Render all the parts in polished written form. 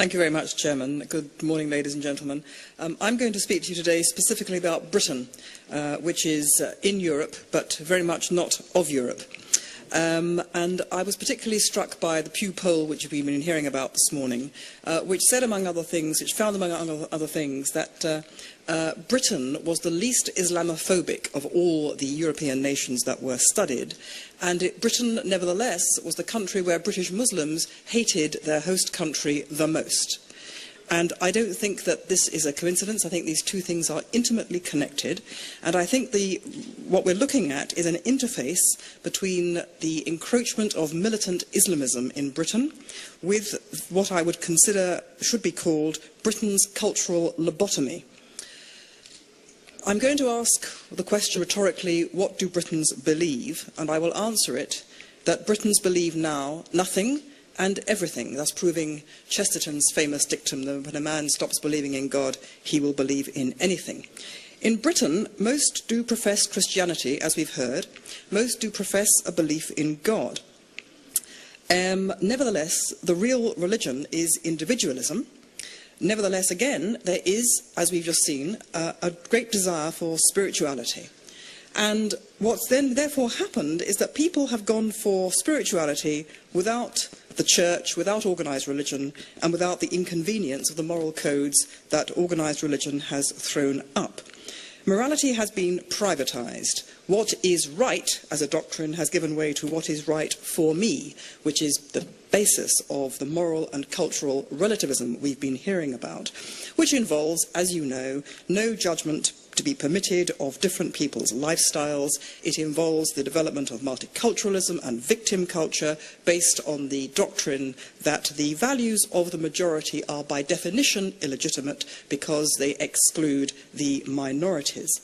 Thank you very much, Chairman. Good morning, ladies and gentlemen. I'm going to speak to you today specifically about Britain, which is in Europe, but very much not of Europe. And I was particularly struck by the Pew poll, which we've been hearing about this morning, which said, among other things, which found, among other things, that Britain was the least Islamophobic of all the European nations that were studied. And Britain, nevertheless, was the country where British Muslims hated their host country the most. And I don't think that this is a coincidence. I think these two things are intimately connected. And I think what we're looking at is an interface between the encroachment of militant Islamism in Britain with what I would consider should be called Britain's cultural lobotomy. I'm going to ask the question rhetorically, what do Britons believe? And I will answer it that Britons believe now nothing and everything, thus proving Chesterton's famous dictum that when a man stops believing in God, he will believe in anything. In Britain, most do profess Christianity, as we've heard. Most do profess a belief in God. Nevertheless, the real religion is individualism. Nevertheless, again, there is, as we've just seen, a great desire for spirituality. And what's then therefore happened is that people have gone for spirituality without the church, without organised religion, and without the inconvenience of the moral codes that organised religion has thrown up. Morality has been privatised. What is right as a doctrine has given way to what is right for me, which is the basis of the moral and cultural relativism we've been hearing about, which involves, as you know, no judgment to be permitted of different people's lifestyles. It involves the development of multiculturalism and victim culture based on the doctrine that the values of the majority are by definition illegitimate because they exclude the minorities.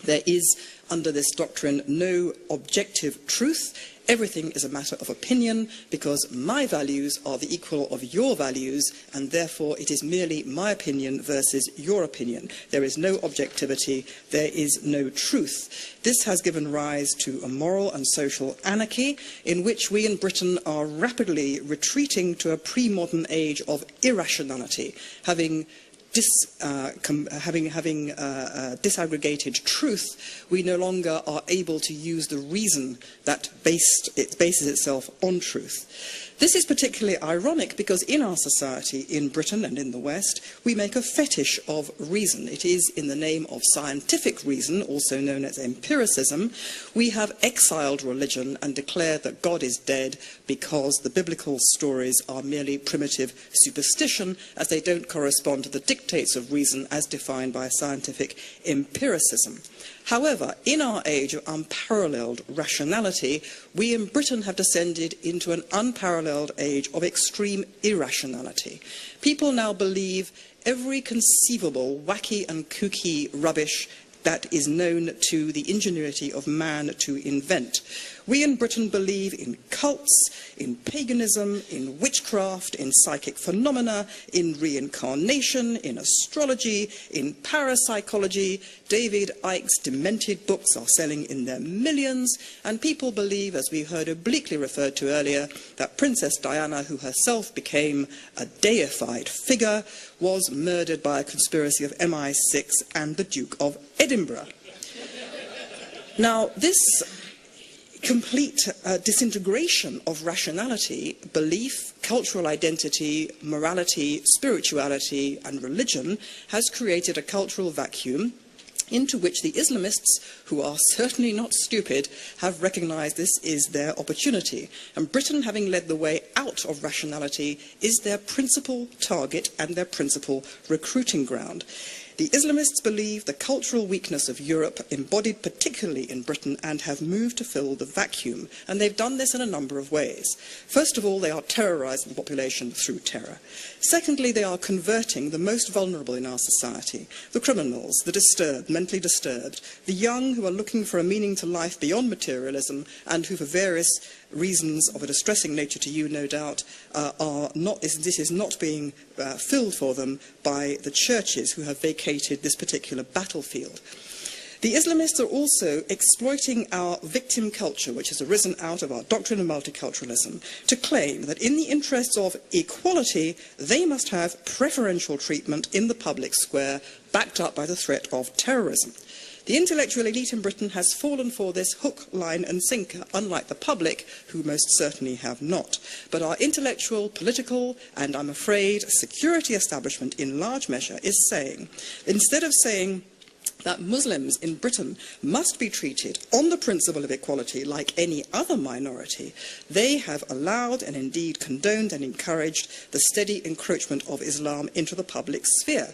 There is, under this doctrine, no objective truth. Everything is a matter of opinion because my values are the equal of your values and therefore it is merely my opinion versus your opinion. There is no objectivity, there is no truth. This has given rise to a moral and social anarchy in which we in Britain are rapidly retreating to a pre-modern age of irrationality, having disaggregated truth, we no longer are able to use the reason that bases itself on truth. This is particularly ironic because in our society, in Britain and in the West, we make a fetish of reason. It is in the name of scientific reason, also known as empiricism, we have exiled religion and declared that God is dead because the biblical stories are merely primitive superstition as they don't correspond to the dictates of reason as defined by scientific empiricism. However, in our age of unparalleled rationality, we in Britain have descended into an unparalleled age of extreme irrationality. People now believe every conceivable wacky and kooky rubbish that is known to the ingenuity of man to invent. We in Britain believe in cults, in paganism, in witchcraft, in psychic phenomena, in reincarnation, in astrology, in parapsychology. David Icke's demented books are selling in their millions, and people believe, as we heard obliquely referred to earlier, that Princess Diana, who herself became a deified figure, was murdered by a conspiracy of MI6 and the Duke of Edinburgh. Now, this complete disintegration of rationality, belief, cultural identity, morality, spirituality and religion has created a cultural vacuum into which the Islamists, who are certainly not stupid, have recognised this is their opportunity. And Britain, having led the way out of rationality, is their principal target and their principal recruiting ground. The Islamists believe the cultural weakness of Europe, embodied particularly in Britain, and have moved to fill the vacuum. And they've done this in a number of ways. First of all, they are terrorising the population through terror. Secondly, they are converting the most vulnerable in our society, the criminals, the disturbed, mentally disturbed, the young who are looking for a meaning to life beyond materialism and who, for various reasons of a distressing nature to you, no doubt, this is not being filled for them by the churches who have vacated this particular battlefield. The Islamists are also exploiting our victim culture, which has arisen out of our doctrine of multiculturalism, to claim that in the interests of equality, they must have preferential treatment in the public square, backed up by the threat of terrorism. The intellectual elite in Britain has fallen for this hook, line and sinker, unlike the public, who most certainly have not. But our intellectual, political and, I'm afraid, security establishment in large measure is saying, instead of saying that Muslims in Britain must be treated on the principle of equality like any other minority, they have allowed and indeed condoned and encouraged the steady encroachment of Islam into the public sphere.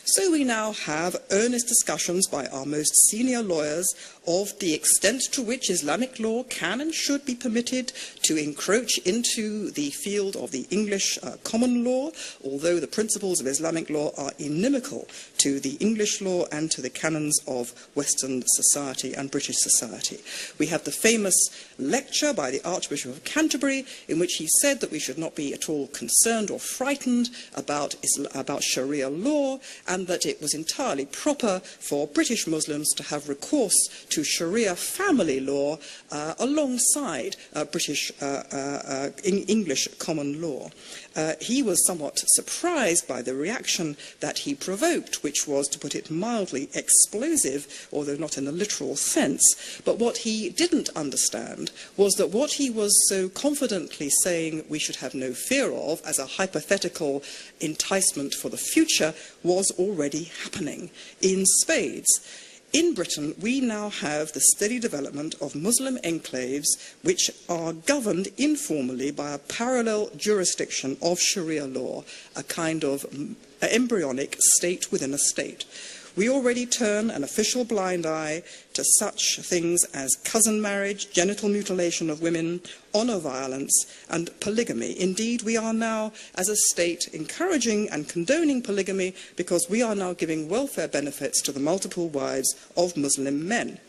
So we now have earnest discussions by our most senior lawyers of the extent to which Islamic law can and should be permitted to encroach into the field of the English common law, although the principles of Islamic law are inimical to the English law and to the canons of Western society and British society. We have the famous lecture by the Archbishop of Canterbury in which he said that we should not be at all concerned or frightened about Sharia law, and that it was entirely proper for British Muslims to have recourse to Sharia family law alongside British English common law. He was somewhat surprised by the reaction that he provoked, which was, to put it mildly, explosive, although not in a literal sense. But what he didn't understand was that what he was so confidently saying we should have no fear of as a hypothetical enticement for the future was already happening in spades. In Britain, we now have the steady development of Muslim enclaves which are governed informally by a parallel jurisdiction of Sharia law, a kind of embryonic state within a state. We already turn an official blind eye to such things as cousin marriage, genital mutilation of women, honour violence and polygamy. Indeed, we are now, as a state, encouraging and condoning polygamy because we are now giving welfare benefits to the multiple wives of Muslim men.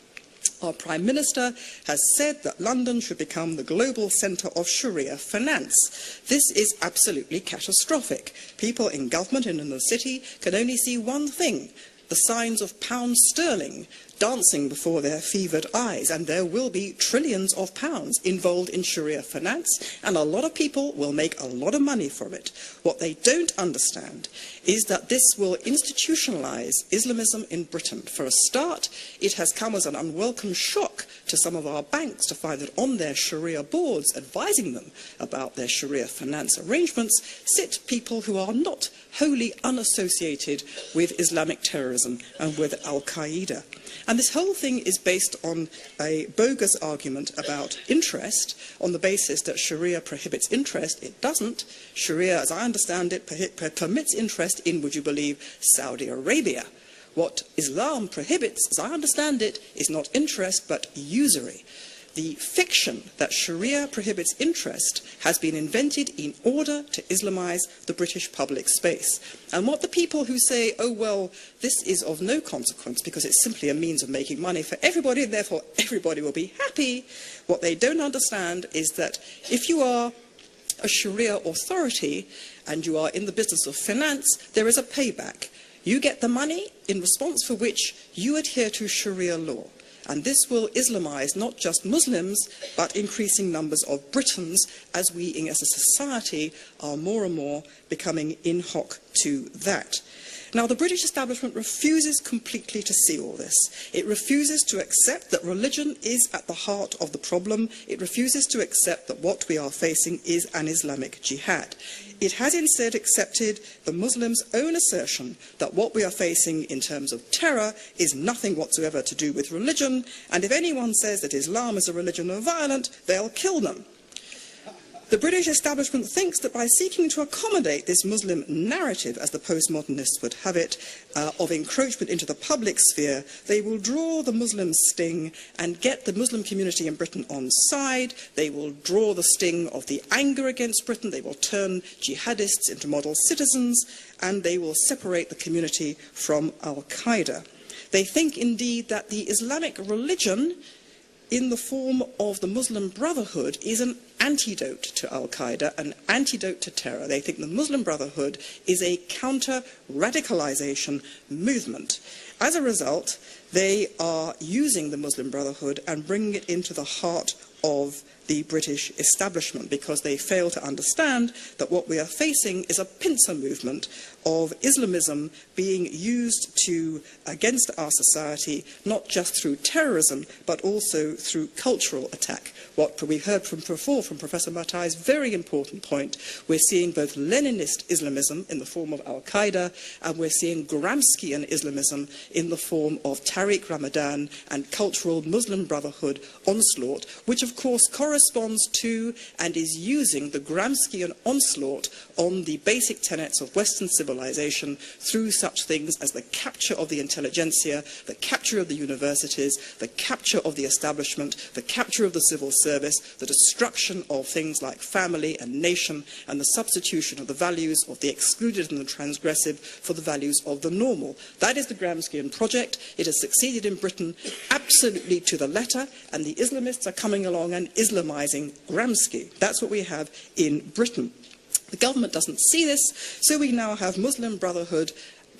Our Prime Minister has said that London should become the global centre of Sharia finance. This is absolutely catastrophic. People in government and in the city can only see one thing: the signs of pound sterling dancing before their fevered eyes, and there will be trillions of pounds involved in Sharia finance, and a lot of people will make a lot of money from it. What they don't understand is that this will institutionalise Islamism in Britain. For a start, it has come as an unwelcome shock to some of our banks to find that on their Sharia boards, advising them about their Sharia finance arrangements, sit people who are not wholly unassociated with Islamic terrorism and with Al-Qaeda. And this whole thing is based on a bogus argument about interest, on the basis that Sharia prohibits interest. It doesn't. Sharia, as I understand it, permits interest in, would you believe, Saudi Arabia. What Islam prohibits, as I understand it, is not interest but usury. The fiction that Sharia prohibits interest has been invented in order to Islamise the British public space. And what the people who say, oh well, this is of no consequence because it's simply a means of making money for everybody and therefore everybody will be happy, what they don't understand is that if you are a Sharia authority and you are in the business of finance, there is a payback. You get the money in response for which you adhere to Sharia law. And this will Islamise not just Muslims, but increasing numbers of Britons, as we as a society are more and more becoming in hoc to that. Now, the British establishment refuses completely to see all this. It refuses to accept that religion is at the heart of the problem. It refuses to accept that what we are facing is an Islamic jihad. It has instead accepted the Muslims' own assertion that what we are facing in terms of terror is nothing whatsoever to do with religion, and if anyone says that Islam is a religion of violence, they'll kill them. The British establishment thinks that by seeking to accommodate this Muslim narrative, as the postmodernists would have it, of encroachment into the public sphere, they will draw the Muslim sting and get the Muslim community in Britain on side. They will draw the sting of the anger against Britain. They will turn jihadists into model citizens, and they will separate the community from Al-Qaeda. They think indeed that the Islamic religion in the form of the Muslim Brotherhood is an antidote to Al-Qaeda, an antidote to terror. They think the Muslim Brotherhood is a counter-radicalisation movement. As a result, They are using the Muslim Brotherhood and bringing it into the heart of the British establishment, because they fail to understand that what we are facing is a pincer movement of Islamism being used against our society, not just through terrorism, but also through cultural attack. What we heard from before from Professor Matai's very important point, we're seeing both Leninist Islamism in the form of Al-Qaeda, and we're seeing Gramscian Islamism in the form of Tariq Ramadan and cultural Muslim Brotherhood onslaught, which of course corresponds to and is using the Gramscian onslaught on the basic tenets of Western civilization through such things as the capture of the intelligentsia, the capture of the universities, the capture of the establishment, the capture of the civil service, the destruction of things like family and nation, and the substitution of the values of the excluded and the transgressive for the values of the normal. That is the Gramscian project. It has succeeded in Britain absolutely to the letter, and the Islamists are coming along and Islamizing Gramsci. That's what we have in Britain. The government doesn't see this, so we now have Muslim Brotherhood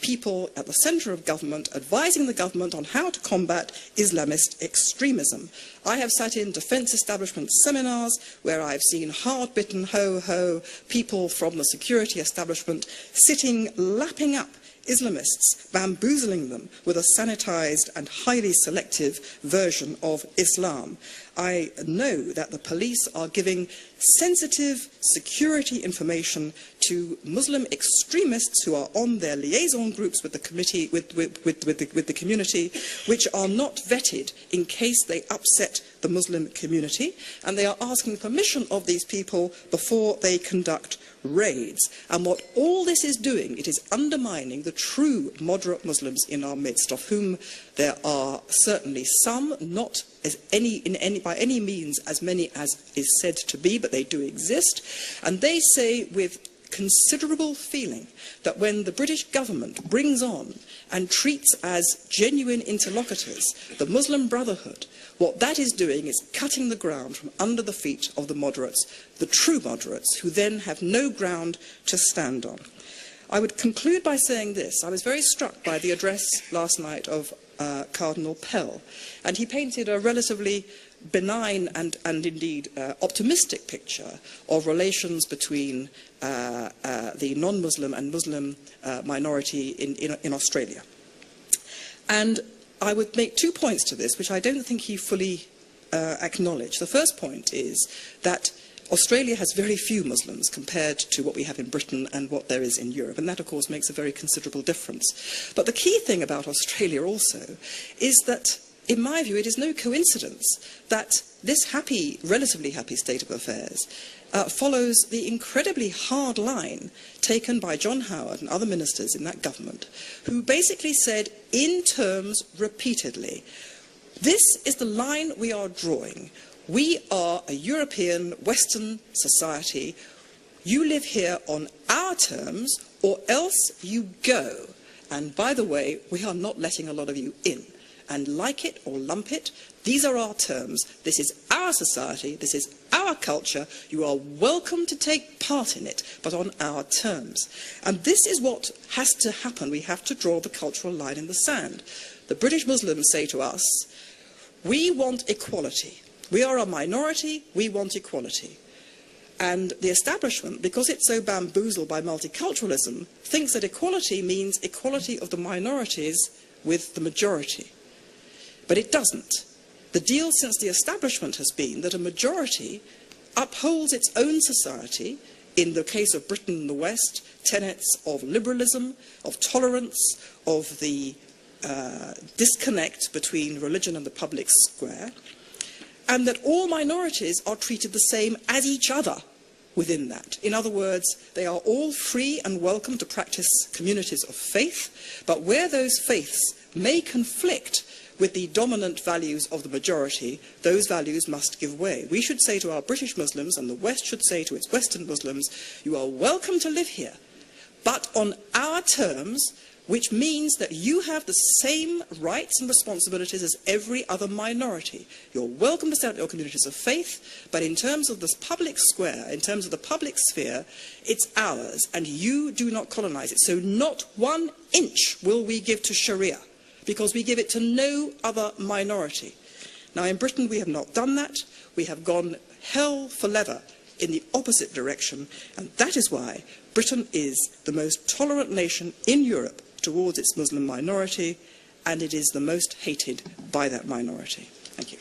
people at the centre of government advising the government on how to combat Islamist extremism. I have sat in defence establishment seminars where I've seen hard-bitten ho-ho people from the security establishment sitting lapping up Islamists, bamboozling them with a sanitised and highly selective version of Islam. I know that the police are giving sensitive security information to Muslim extremists who are on their liaison groups with the committee, with the community, which are not vetted in case they upset the Muslim community, and they are asking permission of these people before they conduct raids. And what all this is doing, it is undermining the true moderate Muslims in our midst, of whom there are certainly some, not as by any means as many as is said to be, but they do exist. And they say with considerable feeling that when the British government brings on and treats as genuine interlocutors the Muslim Brotherhood, what that is doing is cutting the ground from under the feet of the moderates, the true moderates, who then have no ground to stand on. I would conclude by saying this. I was very struck by the address last night of Cardinal Pell, and he painted a relatively benign and indeed optimistic picture of relations between the non-Muslim and Muslim minority in Australia. And I would make 2 points to this, which I don't think he fully acknowledged. The first point is that Australia has very few Muslims compared to what we have in Britain and what there is in Europe, and that, of course, makes a very considerable difference. But the key thing about Australia also is that, in my view, it is no coincidence that this relatively happy state of affairs follows the incredibly hard line taken by John Howard and other ministers in that government, who basically said in terms repeatedly, this is the line we are drawing. We are a European Western society. You live here on our terms, or else you go. And by the way, we are not letting a lot of you in. And like it or lump it, these are our terms. This is our society. This is our culture. You are welcome to take part in it, but on our terms. And this is what has to happen. We have to draw the cultural line in the sand. The British Muslims say to us, we want equality. We are a minority. We want equality. And the establishment, because it's so bamboozled by multiculturalism, thinks that equality means equality of the minorities with the majority. But it doesn't. The deal since the establishment has been that a majority upholds its own society, in the case of Britain and the West, tenets of liberalism, of tolerance, of the disconnect between religion and the public square, and that all minorities are treated the same as each other within that. In other words, they are all free and welcome to practice communities of faith, but where those faiths may conflict with the dominant values of the majority, those values must give way. We should say to our British Muslims, and the West should say to its Western Muslims, you are welcome to live here, but on our terms, which means that you have the same rights and responsibilities as every other minority. You're welcome to set up your communities of faith, but in terms of this public square, in terms of the public sphere, it's ours, and you do not colonize it. So not 1 inch will we give to Sharia, because we give it to no other minority. Now, in Britain, we have not done that. We have gone hell for leather in the opposite direction, and that is why Britain is the most tolerant nation in Europe towards its Muslim minority, and it is the most hated by that minority. Thank you.